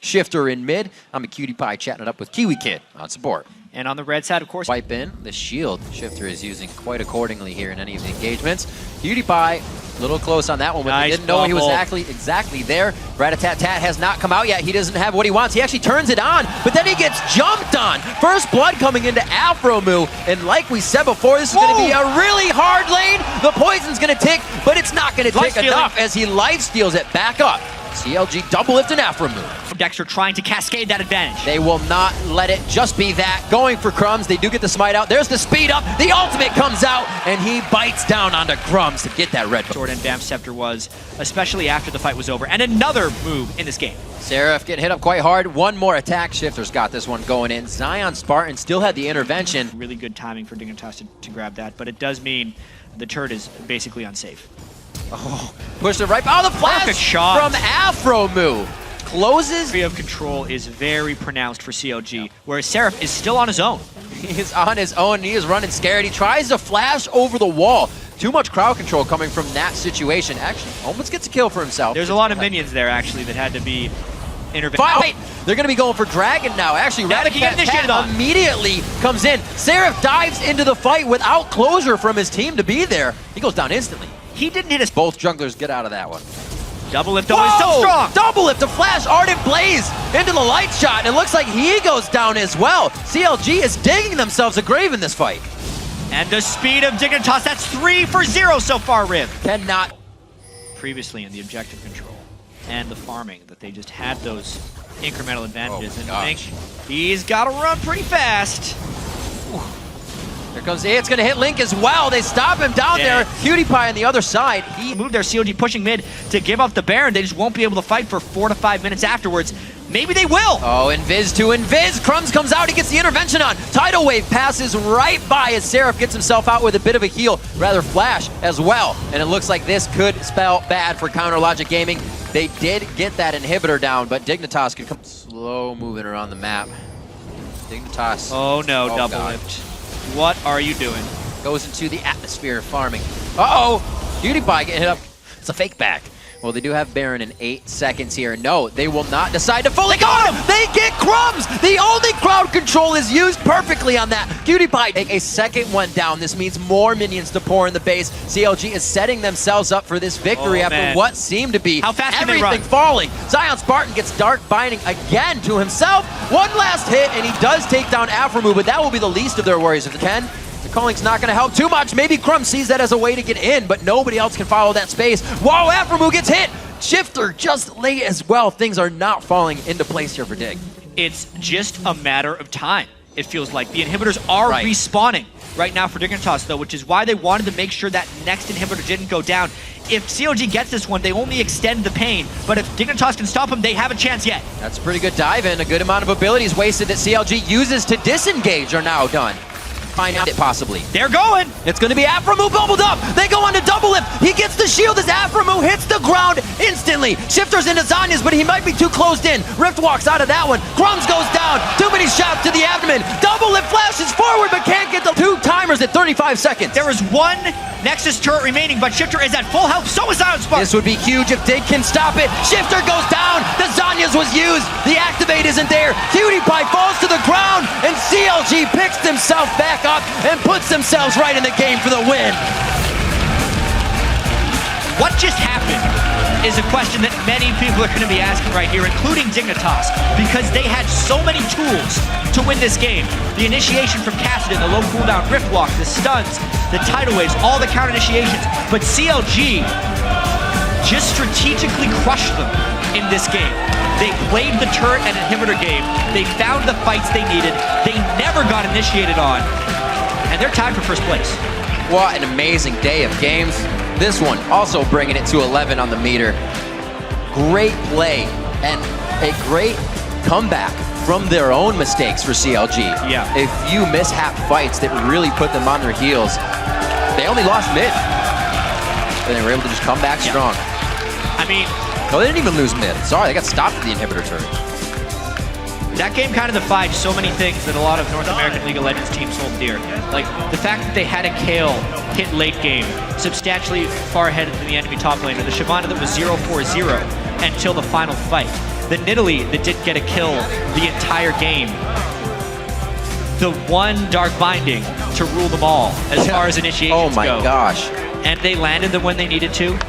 Shifter in mid. I'm a cutie pie chatting it up with Kiwi Kid on support. And on the red side, of course, Wipe in. The shield Shifter is using quite accordingly here in any of the engagements. Cutie pie, a little close on that one, but nice he didn't know he was bubble. exactly there. Rat-a-tat-tat has not come out yet. He doesn't have what he wants. He actually turns it on, but then he gets jumped on. First blood coming into Afromu, and like we said before, this is going to be a really hard lane. The poison's going to tick, but it's not going to tick enough as he life steals it back up. CLG double lift and Afromu. Dexter trying to cascade that advantage. They will not let it just be that. Going for Crumbs. They do get the smite out. There's the speed up. The ultimate comes out, and he bites down onto Crumbs to get that red. Jordan Bam's Scepter was, especially after the fight was over. And another move in this game. Seraph getting hit up quite hard. One more attack. Shifter's got this one going in. Zion Spartan still had the intervention. Really good timing for Dignitas to grab that, but it does mean the turret is basically unsafe. Oh, pushed it right. Oh, the flash shot from Afromu. Closes. Area of control is very pronounced for CLG, whereas Seraph is still on his own. He is on his own. He is running scared. He tries to flash over the wall. Too much crowd control coming from that situation. Actually, almost gets a kill for himself. There's a lot of minions there, actually, that had to be intervened. Fight! They're going to be going for Dragon now. Actually, Rat-a-tat-tat immediately comes in. Seraph dives into the fight without closure from his team to be there. He goes down instantly. He didn't hit us. Both junglers get out of that one. Double lift always so strong. Double lift to flash Ardent Blaze into the light shot. And it looks like he goes down as well. CLG is digging themselves a grave in this fight. And the speed of Dignitas, that's 3 for 0 so far, Riv. Cannot. Previously in the objective control and the farming, that they just had those incremental advantages. And I think he's got to run pretty fast. Here comes it's going to hit Link as well. They stop him down there. Cutie Pie on the other side. He moved their CLG pushing mid to give up the Baron. They just won't be able to fight for 4 to 5 minutes afterwards. Maybe they will. Oh, Invis to Invis. Crumbs comes out. He gets the intervention on. Tidal Wave passes right by as Seraph gets himself out with a bit of a heal. Rather flash as well. And it looks like this could spell bad for Counter Logic Gaming. They did get that inhibitor down, but Dignitas could come slow moving around the map. Dignitas. Oh no, double lift. What are you doing? Goes into the atmosphere of farming. Uh-oh! Cutie Pie getting hit up. It's a fake back. Well, they do have Baron in 8 seconds here. No, they will not decide to fully got him! They get Crumbs! The only crowd control is used perfectly on that. Cutie Pie take a second one down. This means more minions to pour in the base. CLG is setting themselves up for this victory after what seemed to be everything falling. Zion Spartan gets Dark Binding again to himself. One last hit, and he does take down Afromu, but that will be the least of their worries if they can. The calling's not going to help too much. Maybe Crumb sees that as a way to get in, but nobody else can follow that space. Whoa, Afromu gets hit! Shifter just late as well. Things are not falling into place here for Dig. It's just a matter of time, it feels like. The inhibitors are respawning right now for Dignitas, though, which is why they wanted to make sure that next inhibitor didn't go down. If CLG gets this one, they only extend the pain, but if Dignitas can stop him, they have a chance yet. That's a pretty good dive in. A good amount of abilities wasted that CLG uses to disengage are now done. Find out it possibly. They're going. It's going to be Afromu bubbled up. They go on to double lift. He gets the shield as Afromu hits the ground instantly. Shifter's into Zanya's, but he might be too closed in. Rift walks out of that one. Crumbs goes down. Too many shots to the abdomen. Double lift flashes forward, but can't get the 2 timers at 35 seconds. There is 1 Nexus turret remaining, but Shifter is at full health. So is Zion Spartan. This would be huge if Dig can stop it. Shifter goes down. The Zanya's was used. The activate isn't there. Cutie Pie falls to the ground, and CLG picks themselves back up and puts themselves right in the game for the win. What just happened is a question that many people are going to be asking right here, including Dignitas, because they had so many tools to win this game. The initiation from Kassadin, the low cooldown Rift Walk, the stuns, the tidal waves, all the counter initiations, but CLG just strategically crushed them in this game. They played the turret and inhibitor game. They found the fights they needed. They never got initiated on. And they're tied for first place. What an amazing day of games. This one also bringing it to 11 on the meter. Great play and a great comeback from their own mistakes for CLG. Yeah. A few mishap fights that really put them on their heels. They only lost mid. And they were able to just come back strong. I mean... No, they didn't even lose mid. Sorry, they got stopped at the inhibitor turret. That game kind of defied so many things that a lot of North American League of Legends teams hold dear. Like, the fact that they had a Kale hit late game, substantially far ahead of the enemy top laner, the Shyvana that was 0-4-0 until the final fight. the Nidalee that didn't get a kill the entire game. The one Dark Binding to rule them all as far as initiations go. Oh my gosh. And they landed them when they needed to.